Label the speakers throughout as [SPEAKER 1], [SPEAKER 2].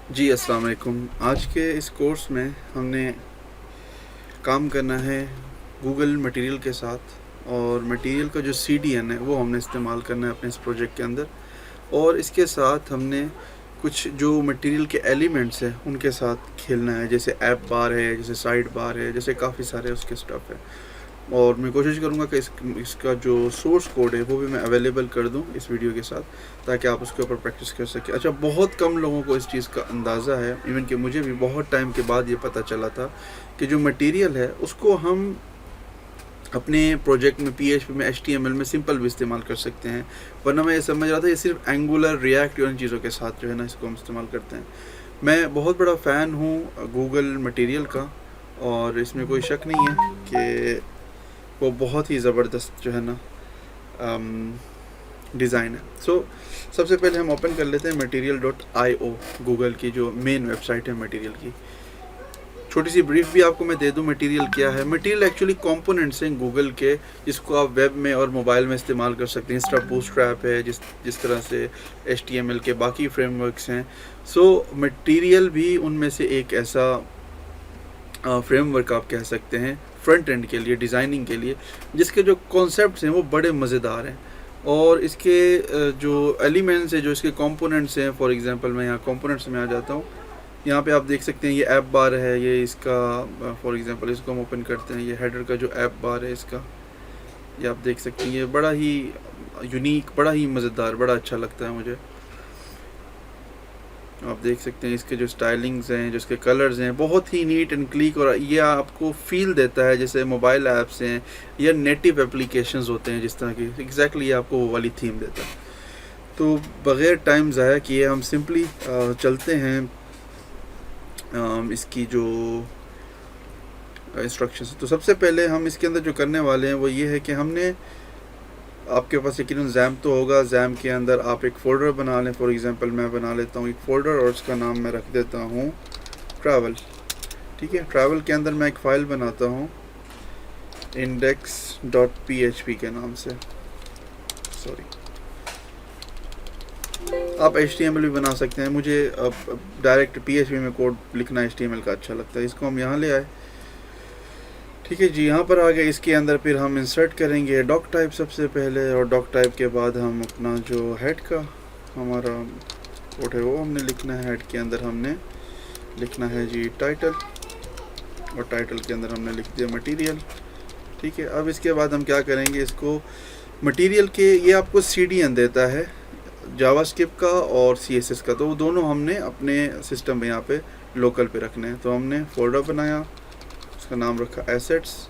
[SPEAKER 1] जी अस्सलाम वालेकुम। आज के इस कोर्स में हमने काम करना है गूगल मटेरियल के साथ, और मटेरियल का जो CDN है वो हमने इस्तेमाल करना है अपने इस प्रोजेक्ट के अंदर। और इसके साथ हमने कुछ जो मटेरियल के एलिमेंट्स हैं उनके साथ खेलना है, जैसे ऐप बार है, जैसे साइड बार है, जैसे काफ़ी सारे उसके स्टफ़ है। और मैं कोशिश करूँगा कि इसका जो सोर्स कोड है वो भी मैं अवेलेबल कर दूँ इस वीडियो के साथ, ताकि आप उसके ऊपर प्रैक्टिस कर सकें। अच्छा, बहुत कम लोगों को इस चीज़ का अंदाज़ा है, इवन कि मुझे भी बहुत टाइम के बाद ये पता चला था कि जो मटेरियल है उसको हम अपने प्रोजेक्ट में PHP में HTML में सिंपल भी इस्तेमाल कर सकते हैं। वरना मैं ये समझ रहा था ये सिर्फ एंगुलर, रिएक्ट और इन चीज़ों के साथ जो है ना इसको हम इस्तेमाल करते हैं। मैं बहुत बड़ा फ़ैन हूँ गूगल मटेरियल का, और इसमें कोई शक नहीं है कि वो बहुत ही ज़बरदस्त जो है ना डिज़ाइन है। सबसे पहले हम ओपन कर लेते हैं material.io, गूगल की जो मेन वेबसाइट है मटेरियल की। छोटी सी ब्रीफ भी आपको मैं दे दूं, मटेरियल क्या है। मटेरियल एक्चुअली कंपोनेंट्स हैं गूगल के, जिसको आप वेब में और मोबाइल में इस्तेमाल कर सकते हैं। इस तरह बूटस्ट्रैप है, जिस तरह से HTML के बाकी फ्रेमवर्क्स हैं। मटेरियल भी उनमें से एक ऐसा फ्रेमवर्क आप कह सकते हैं फ्रंट एंड के लिए, डिज़ाइनिंग के लिए, जिसके जो कॉन्सेप्ट्स हैं वो बड़े मज़ेदार हैं। और इसके जो एलिमेंट्स हैं, जो इसके कंपोनेंट्स हैं, फॉर एग्जांपल मैं यहाँ कंपोनेंट्स में आ जाता हूँ। यहाँ पे आप देख सकते हैं ये ऐप बार है, ये इसका फॉर एग्जांपल इसको हम ओपन करते हैं, ये हेडर का जो ऐप बार है इसका, ये आप देख सकते हैं। ये बड़ा ही यूनिक, बड़ा ही मज़ेदार, बड़ा अच्छा लगता है मुझे। आप देख सकते हैं इसके जो स्टाइलिंग्स हैं, जो इसके कलर्स हैं, बहुत ही नीट एंड क्लीक, और ये आपको फील देता है जैसे मोबाइल ऐप्स हैं या नेटिव एप्लीकेशंस होते हैं जिस तरह की। एग्जैक्टली ये आपको वो वाली थीम देता है। तो बग़ैर टाइम ज़ाया किए हम सिंपली चलते हैं इसकी जो इंस्ट्रक्शंस। तो सबसे पहले हम इसके अंदर जो करने वाले हैं वो ये है कि हमने, आपके पास यकीनन जैम तो होगा, जैम के अंदर आप एक फ़ोल्डर बना लें। फॉर एग्जांपल मैं बना लेता हूँ एक फ़ोल्डर, और उसका नाम मैं रख देता हूँ ट्रैवल। ठीक है, ट्रैवल के अंदर मैं एक फ़ाइल बनाता हूँ index.php के नाम से। सॉरी, आप HTML भी बना सकते हैं। मुझे अब डायरेक्ट PHP में कोड लिखना HTML का अच्छा लगता है। इसको हम यहाँ ले आए। ठीक है जी, यहाँ पर आ गए। इसके अंदर फिर हम इंसर्ट करेंगे डॉक टाइप सबसे पहले, और डॉक टाइप के बाद हम अपना जो हेड का हमारा कोड है वो हमने लिखना है। हेड के अंदर हमने लिखना है जी टाइटल, और टाइटल के अंदर हमने लिख दिया मटेरियल। ठीक है, अब इसके बाद हम क्या करेंगे, इसको मटेरियल के, ये आपको CDN देता है जावास्क्रिप्ट का और CSS का, तो वो दोनों हमने अपने सिस्टम में यहाँ पे लोकल पे रखने हैं। तो हमने फोल्डर बनाया, उसका नाम रखा एसेट्स,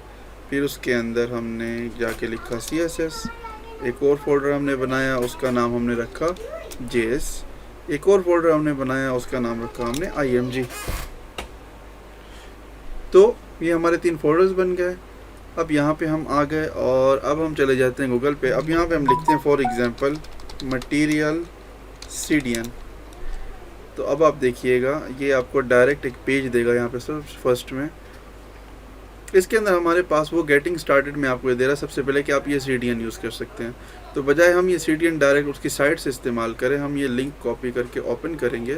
[SPEAKER 1] फिर उसके अंदर हमने जाके लिखा CSS। एक और फोल्डर हमने बनाया, उसका नाम हमने रखा JS। एक और फोल्डर हमने बनाया, उसका नाम रखा हमने IMG। तो ये हमारे 3 फोल्डर्स बन गए। अब यहाँ पे हम आ गए, और अब हम चले जाते हैं गूगल पे। अब यहाँ पे हम लिखते हैं फॉर एग्जांपल मटेरियल CDN। तो अब आप देखिएगा ये आपको डायरेक्ट एक पेज देगा यहाँ पे फर्स्ट में। इसके अंदर हमारे पास वो गेटिंग स्टार्टेड में आपको ये दे रहा है सबसे पहले कि आप ये CDN यूज़ कर सकते हैं। तो बजाय हम ये CDN डायरेक्ट उसकी साइट से इस्तेमाल करें, हम ये लिंक कॉपी करके ओपन करेंगे,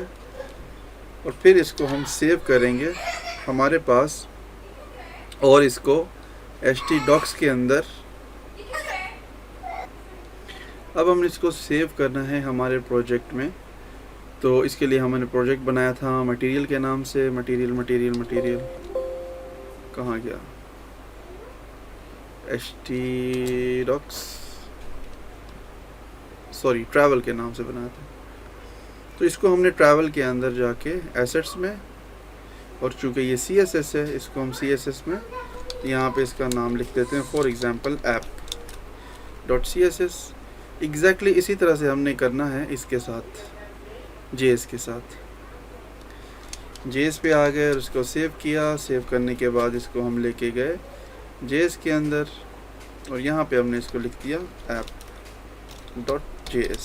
[SPEAKER 1] और फिर इसको हम सेव करेंगे हमारे पास, और इसको htdocs के अंदर अब हमने इसको सेव करना है हमारे प्रोजेक्ट में। तो इसके लिए हमने प्रोजेक्ट बनाया था मटेरियल के नाम से। मटेरियल कहाँ गया, htdocs, सॉरी, ट्रैवल के नाम से बनाया था। तो इसको हमने ट्रैवल के अंदर जाके एसेट्स में, और चूँकि ये CSS है, इसको हम CSS में यहाँ पे इसका नाम लिख देते हैं फॉर एग्जांपल app.css। एग्जैक्टली इसी तरह से हमने करना है इसके साथ, JS के साथ। JS पे आ गए और इसको सेव किया। सेव करने के बाद इसको हम लेके गए JS के अंदर, और यहाँ पे हमने इसको लिख दिया app.js।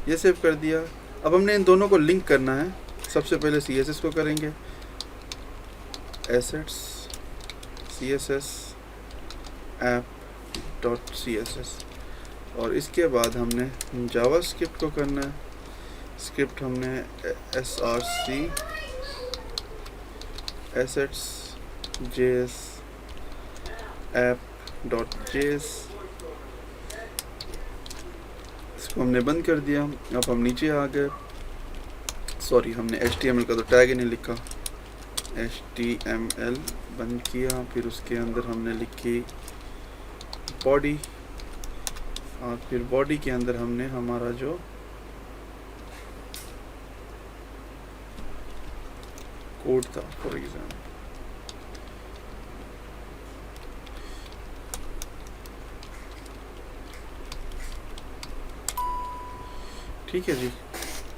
[SPEAKER 1] ये सेव कर दिया। अब हमने इन दोनों को लिंक करना है। सबसे पहले CSS को करेंगे, assets CSS app.css, और इसके बाद हमने जावास्क्रिप्ट को करना है स्क्रिप्ट हमने src assets js app.js इसको हमने बंद कर दिया। अब हम नीचे आ गए, सॉरी हमने HTML का तो टैग ही नहीं लिखा, HTML बंद किया, फिर उसके अंदर हमने लिखी बॉडी, और फिर बॉडी के अंदर हमने हमारा जो कोड था फॉर एग्जाम्पल, ठीक है जी,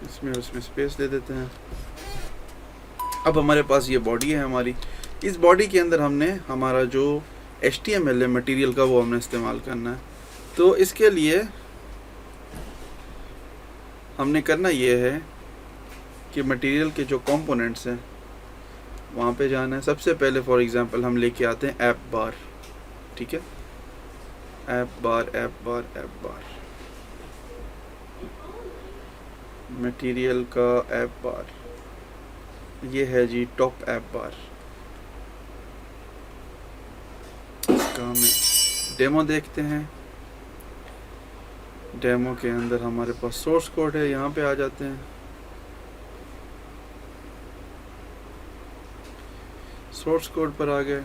[SPEAKER 1] इसमें उसमें स्पेस दे देते हैं। अब हमारे पास ये बॉडी है हमारी, इस बॉडी के अंदर हमने हमारा जो HTML है मटेरियल का वो हमने इस्तेमाल करना है। तो इसके लिए हमने करना ये है कि मटेरियल के जो कंपोनेंट्स हैं वहाँ पे जाना है। सबसे पहले फॉर एग्जांपल हम लेके आते हैं ऐप बार, ठीक है, ऐप बार ऐप बार ऐप बार, मटेरियल का ऐप बार, ये है जी टॉप ऐप बार। इसका हमें डेमो देखते हैं। डेमो के अंदर हमारे पास सोर्स कोड है, यहाँ पे आ जाते हैं। सोर्स कोड पर आ गए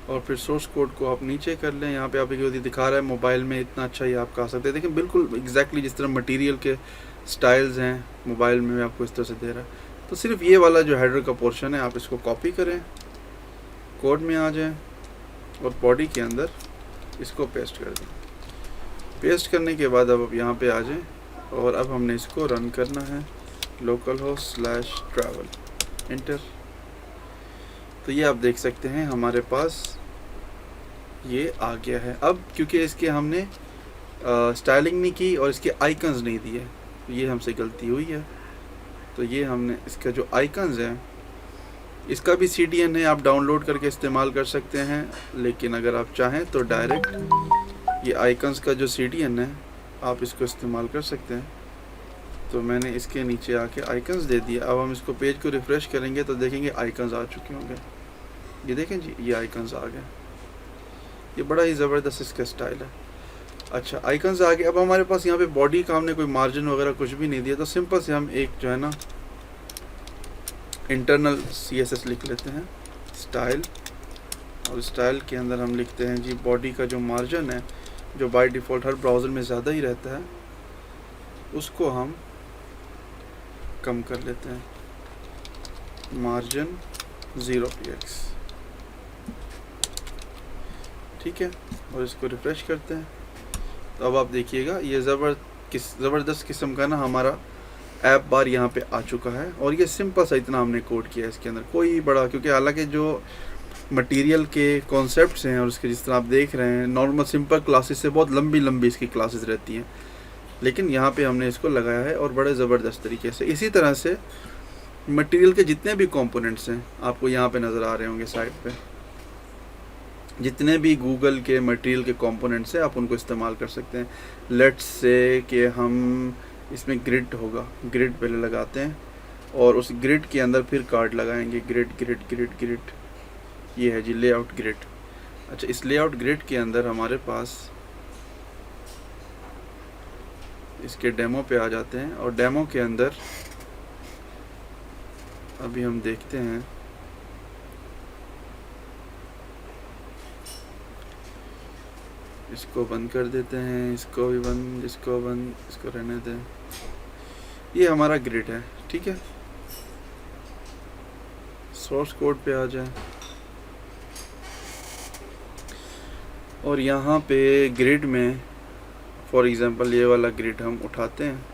[SPEAKER 1] और फिर सोर्स कोड को आप नीचे कर लें। यहाँ पे आप एक दिखा रहा है मोबाइल में इतना अच्छा ही आप कर सकते हैं। देखिए बिल्कुल एग्जैक्टली जिस तरह मटेरियल के स्टाइल्स हैं मोबाइल में आपको इस तरह से दे रहा है। तो सिर्फ ये वाला जो हेडर का पोर्शन है आप इसको कॉपी करें, कोड में आ जाएं और बॉडी के अंदर इसको पेस्ट कर दें। पेस्ट करने के बाद अब आप यहाँ पे आ जाएं और अब हमने इसको रन करना है, localhost/travel, एंटर। तो ये आप देख सकते हैं हमारे पास ये आ गया है। अब क्योंकि इसके हमने स्टाइलिंग नहीं की और इसके आइकन्स नहीं दिए, ये हमसे गलती हुई है। तो ये हमने इसका जो आइकन्स हैं इसका भी CDN है, आप डाउनलोड करके इस्तेमाल कर सकते हैं, लेकिन अगर आप चाहें तो डायरेक्ट ये आइकन्स का जो CDN है आप इसको इस्तेमाल कर सकते हैं। तो मैंने इसके नीचे आके आइकन्स दे दिया। अब हम इसको पेज को रिफ़्रेश करेंगे तो देखेंगे आइकन्स आ चुके होंगे। ये देखें जी, ये आइकन्स आ गए। ये बड़ा ही ज़बरदस्त इसका स्टाइल है। अच्छा, आइकन्स आ गए। अब हमारे पास यहाँ पे बॉडी का हमने कोई मार्जिन वगैरह कुछ भी नहीं दिया, तो सिंपल से हम एक जो है ना इंटरनल CSS लिख लेते हैं, स्टाइल, और स्टाइल के अंदर हम लिखते हैं जी बॉडी का जो मार्जिन है, जो बाय डिफ़ॉल्ट हर ब्राउज़र में ज़्यादा ही रहता है, उसको हम कम कर लेते हैं, मार्जिन 0px, ठीक है, और इसको रिफ़्रेश करते हैं। तो अब आप देखिएगा ये ज़बरदस्त किस्म का ना हमारा ऐप बार यहाँ पे आ चुका है। और ये सिंपल सा इतना हमने कोड किया है इसके अंदर, कोई बड़ा, क्योंकि हालांकि जो मटेरियल के कॉन्सेप्ट्स हैं और उसके जिस तरह आप देख रहे हैं नॉर्मल सिंपल क्लासेस से बहुत लंबी लंबी इसकी क्लासेस रहती हैं, लेकिन यहाँ पे हमने इसको लगाया है और बड़े ज़बरदस्त तरीके से। इसी तरह से मटेरियल के जितने भी कंपोनेंट्स हैं आपको यहाँ पे नज़र आ रहे होंगे साइड पे, जितने भी गूगल के मटेरियल के कंपोनेंट्स हैं आप उनको इस्तेमाल कर सकते हैं। लेट्स से कि हम इसमें ग्रिड होगा, ग्रिड पहले लगाते हैं और उस ग्रिड के अंदर फिर कार्ड लगाएंगे, ग्रिड ग्रिड ग्रिड ग्रिड, ये है जी लेआउट ग्रिड। अच्छा, इस लेआउट ग्रिड के अंदर हमारे पास इसके डेमो पे आ जाते हैं और डेमो के अंदर अभी हम देखते हैं इसको बंद कर देते हैं, इसको भी बंद, इसको बंद, इसको रहने दें। ये हमारा ग्रिड है, ठीक है। सोर्स कोड पे आ जाए और यहाँ पे ग्रिड में फॉर एग्जांपल ये वाला ग्रिड हम उठाते हैं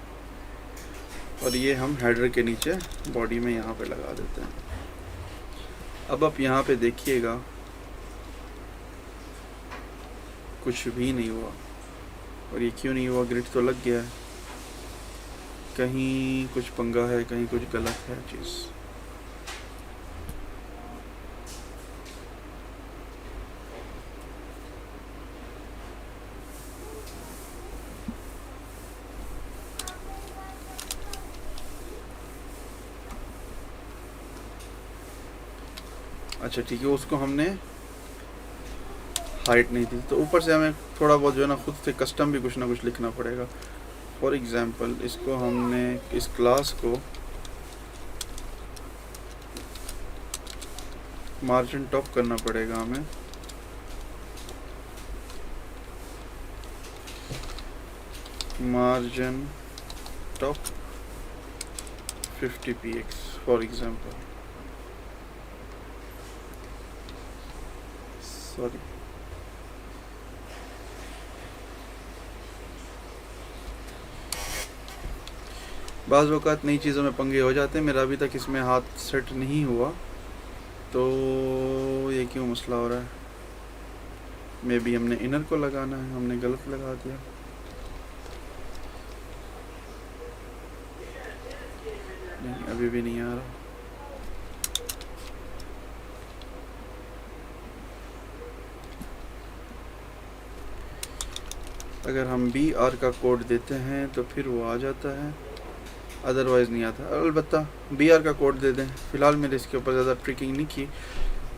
[SPEAKER 1] और ये हम हेडर के नीचे बॉडी में यहाँ पे लगा देते हैं। अब आप यहाँ पे देखिएगा कुछ भी नहीं हुआ। और ये क्यों नहीं हुआ? ग्रिड तो लग गया है, कहीं कुछ पंगा है, कहीं कुछ गलत है चीज़। अच्छा ठीक है, उसको हमने हाइट नहीं दी, तो ऊपर से हमें थोड़ा बहुत जो है ना खुद से कस्टम भी कुछ ना कुछ लिखना पड़ेगा। फॉर एग्जांपल इसको हमने इस क्लास को मार्जिन टॉप करना पड़ेगा हमें। Margin top 50 px for example, sorry बाज़ वक़्त नई चीज़ों में पंगे हो जाते हैं। मेरा अभी तक इसमें हाथ सेट नहीं हुआ, तो ये क्यों मसला हो रहा है। मे बी हमने इनर को लगाना है, हमने गलत लगा दिया। नहीं, अभी भी नहीं आ रहा। अगर हम बी आर का कोड देते हैं तो फिर वो आ जाता है, अदरवाइज़ नहीं आता। अलबत्ता बी आर का कोड दे दें। फ़िलहाल मैंने इसके ऊपर ज़्यादा ट्रिकिंग नहीं की।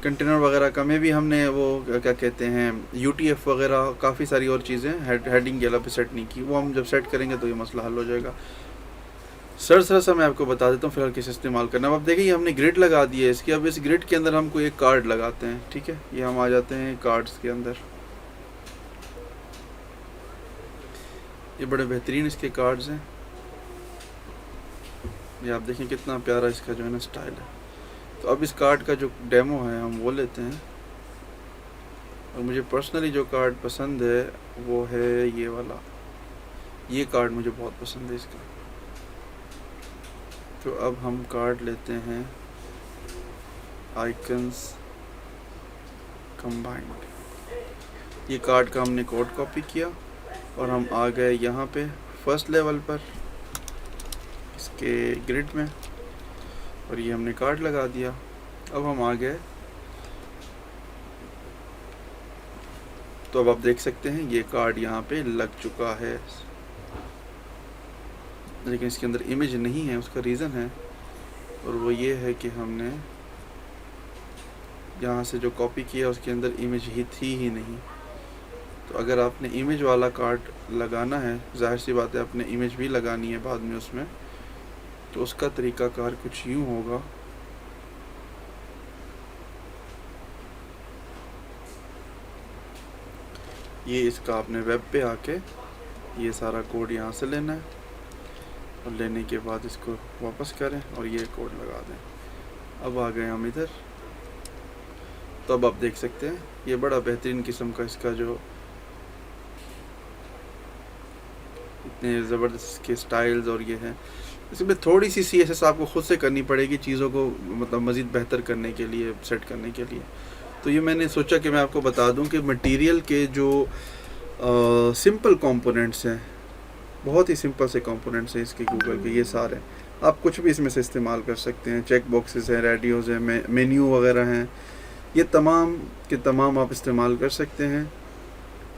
[SPEAKER 1] कंटेनर वगैरह का में भी हमने वो क्या कहते हैं UTF वगैरह काफ़ी सारी और चीज़ें हेडिंग के अलावा सेट नहीं की। वो हम जब सेट करेंगे तो ये मसला हल हो जाएगा। सरसरा मैं आपको बता देता हूँ फ़िलहाल कैसे इस्तेमाल करना है। अब देखिए हमने ग्रिड लगा दी है इसकी। अब इस ग्रिड के अंदर हम कोई एक कार्ड लगाते हैं, ठीक है। ये हम आ जाते हैं कार्ड्स के अंदर। ये बड़े बेहतरीन इसके कार्ड्स हैं। ये आप देखें कितना प्यारा इसका जो है ना स्टाइल है। तो अब इस कार्ड का जो डेमो है हम वो लेते हैं, और मुझे पर्सनली जो कार्ड पसंद है वो है ये वाला। ये कार्ड मुझे बहुत पसंद है इसका। तो अब हम कार्ड लेते हैं आइकन्स कंबाइंड। ये कार्ड का हमने कोड कॉपी किया और हम आ गए यहाँ पे फर्स्ट लेवल पर इसके ग्रिड में, और ये हमने कार्ड लगा दिया। अब हम आ गए, तो अब आप देख सकते हैं ये कार्ड यहाँ पे लग चुका है, लेकिन इसके अंदर इमेज नहीं है। उसका रीज़न है, और वो ये है कि हमने यहाँ से जो कॉपी किया उसके अंदर इमेज ही थी ही नहीं। तो अगर आपने इमेज वाला कार्ड लगाना है, जाहिर सी बात है आपने इमेज भी लगानी है बाद में उसमें, तो उसका तरीक़ाकार कुछ यूँ होगा। ये इसका आपने वेब पे आके ये सारा कोड यहाँ से लेना है, और लेने के बाद इसको वापस करें और ये कोड लगा दें। अब आ गए हम इधर, तो अब आप देख सकते हैं ये बड़ा बेहतरीन किस्म का इसका जो इतने ज़बरदस्त के स्टाइल्स और ये हैं। इसमें थोड़ी सी CSS आपको ख़ुद से करनी पड़ेगी चीज़ों को मतलब मज़ीद बेहतर करने के लिए, सेट करने के लिए। तो ये मैंने सोचा कि मैं आपको बता दूं कि मटेरियल के जो सिंपल कंपोनेंट्स हैं, बहुत ही सिंपल से कंपोनेंट्स हैं इसके गूगल के, ये सारे आप कुछ भी इसमें से इस्तेमाल कर सकते हैं। चेक बॉक्सेस हैं, रेडियोज़ हैं, मेन्यू वगैरह हैं, ये तमाम के तमाम आप इस्तेमाल कर सकते हैं।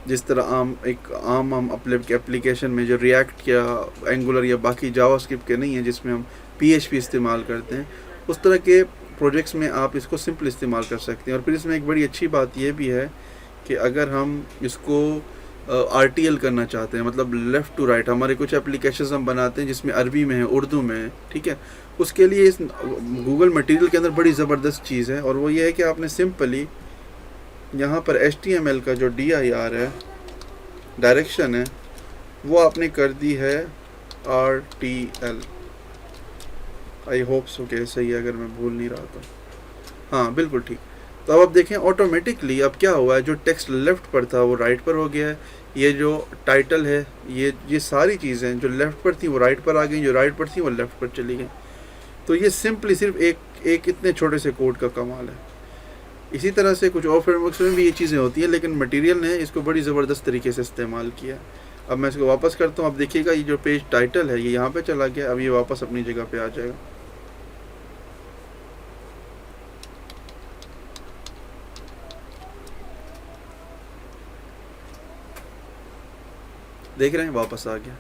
[SPEAKER 1] जिस तरह आम हम अपने एप्लीकेशन में जो रिएक्ट या एंगुलर या बाकी जावास्क्रिप्ट के नहीं है जिसमें हम PHP इस्तेमाल करते हैं, उस तरह के प्रोजेक्ट्स में आप इसको सिंपल इस्तेमाल कर सकते हैं। और फिर इसमें एक बड़ी अच्छी बात यह भी है कि अगर हम इसको RTL करना चाहते हैं, मतलब लेफ़्ट टू राइट, हमारे कुछ एप्लीकेशंस हम बनाते हैं जिसमें अरबी में है, उर्दू में है, ठीक है, उसके लिए इस गूगल मटेरियल के अंदर बड़ी ज़बरदस्त चीज़ है, और वो ये है कि आपने सिंपली यहाँ पर HTML का जो DIR है, डायरेक्शन है, वो आपने कर दी है RTL। आई होप सो कि सही है, अगर मैं भूल नहीं रहा तो। हाँ बिल्कुल ठीक। तो अब आप देखें ऑटोमेटिकली अब क्या हुआ है, जो टेक्स्ट लेफ़्ट पर था वो राइट पर हो गया है। ये जो टाइटल है, ये सारी चीज़ें जो लेफ़्ट पर थी वो राइट पर आ गई, जो राइट पर थी वो लेफ़्ट पर चली गई। तो ये सिंपली सिर्फ एक इतने छोटे से कोड का कमाल है। इसी तरह से कुछ और फ्रेमवर्क्स में भी ये चीज़ें होती हैं, लेकिन मटेरियल ने इसको बड़ी ज़बरदस्त तरीके से इस्तेमाल किया। अब मैं इसको वापस करता हूँ। अब देखिएगा ये जो पेज टाइटल है ये यहाँ पे चला गया, अब ये वापस अपनी जगह पे आ जाएगा। देख रहे हैं, वापस आ गया।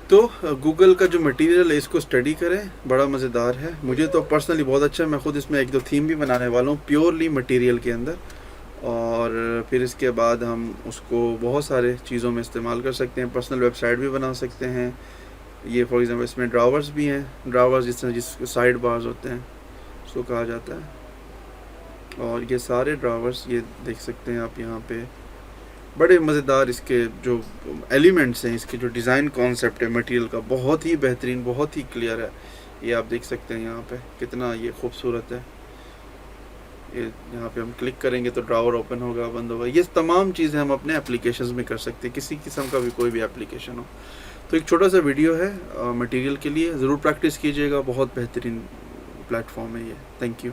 [SPEAKER 1] तो गूगल का जो मटेरियल है इसको स्टडी करें, बड़ा मज़ेदार है। मुझे तो पर्सनली बहुत अच्छा है, मैं ख़ुद इसमें 1-2 थीम भी बनाने वाला हूँ प्योरली मटेरियल के अंदर। और फिर इसके बाद हम उसको बहुत सारे चीज़ों में इस्तेमाल कर सकते हैं, पर्सनल वेबसाइट भी बना सकते हैं। ये फॉर एग्ज़ाम्पल इसमें ड्रावर्स भी हैं, ड्रावर्स जिस साइड बार्स होते हैं उसको कहा जाता है। और ये सारे ड्रावर्स ये देख सकते हैं आप यहाँ पे, बड़े मज़ेदार इसके जो एलिमेंट्स हैं, इसके जो डिज़ाइन कॉन्सेप्ट है मटेरियल का, बहुत ही बेहतरीन, बहुत ही क्लियर है। ये आप देख सकते हैं यहाँ पे कितना ये खूबसूरत है। ये यहाँ पे हम क्लिक करेंगे तो ड्रावर ओपन होगा, बंद होगा। ये तमाम चीज़ें हम अपने एप्लीकेशंस में कर सकते हैं, किसी किस्म का भी कोई भी एप्लीकेशन हो। तो एक छोटा सा वीडियो है मटेरियल के लिए, ज़रूर प्रैक्टिस कीजिएगा, बहुत बेहतरीन प्लेटफॉर्म है ये। Thank you.